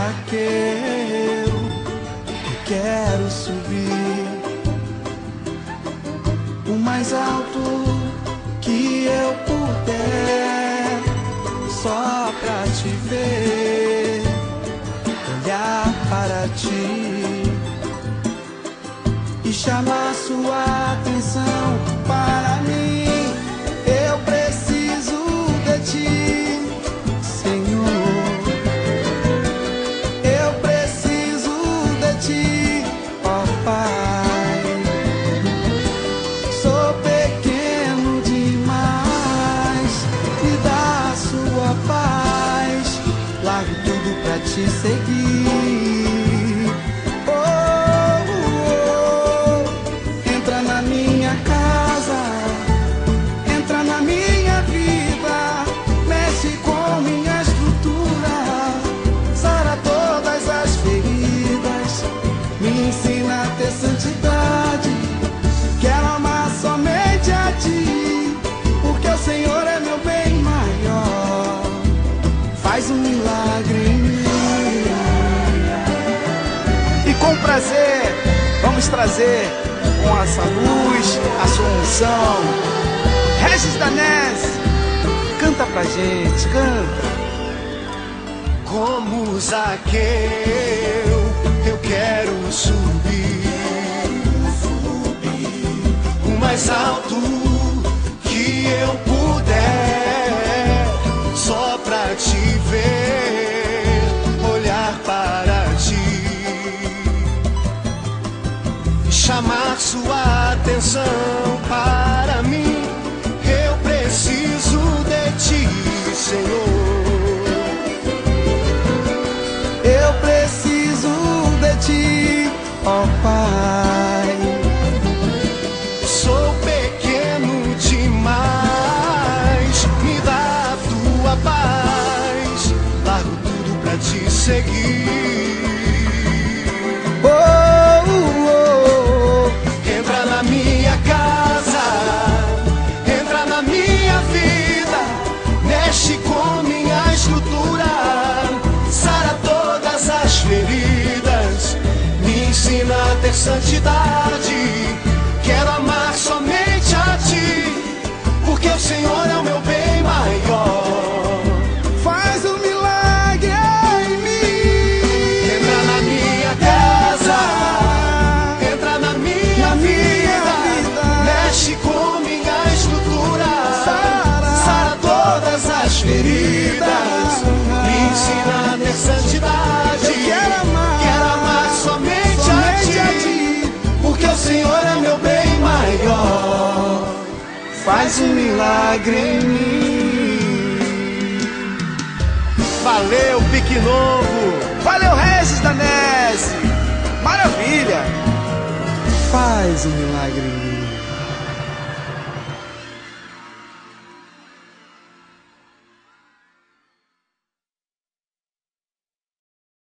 Zaqueu, eu quero subir o mais alto que eu puder, só pra te ver, olhar para ti e chamar sua atenção para mim. Eu preciso de ti, Senhor. Eu preciso de ti, ó Pai. Sou pequeno demais, me dá sua paz. Largo tudo pra te seguir. Oh, oh, oh. Entra na minha casa, entra na minha vida, mexe com minha estrutura, sara todas as feridas, me ensina a ter santidade. Quero amar somente a ti, porque o Senhor é meu bem maior. Faz um milagre em mim. E com prazer vamos trazer com essa luz a sua unção. Regis Danese, canta pra gente, canta. Como Zaqueu, eu quero subir o mais alto que eu puder, só pra te ver, olhar para ti, chamar sua atenção para mim. Eu preciso de ti, Senhor. Eu preciso de ti, ó Pai. Sou pequeno demais, me dá a tua paz. Largo tudo pra te seguir. Oh, oh, oh. Entra na minha casa, entra na minha vida, mexe com minha estrutura, sara todas as feridas, me ensina a ter santidade. Quero amar somente a ti, porque o Senhor é o meu bem maior. Faz um milagre em mim. Entra na minha casa, entra na minha vida, mexe com minha estrutura, sara todas as feridas, me ensina a ter santidade. Quero amar somente a ti, porque o Senhor é meu bem maior. Faz um milagre em mim. Valeu, Pique Novo. Valeu, Regis Danese. Maravilha. Faz um milagre em mim.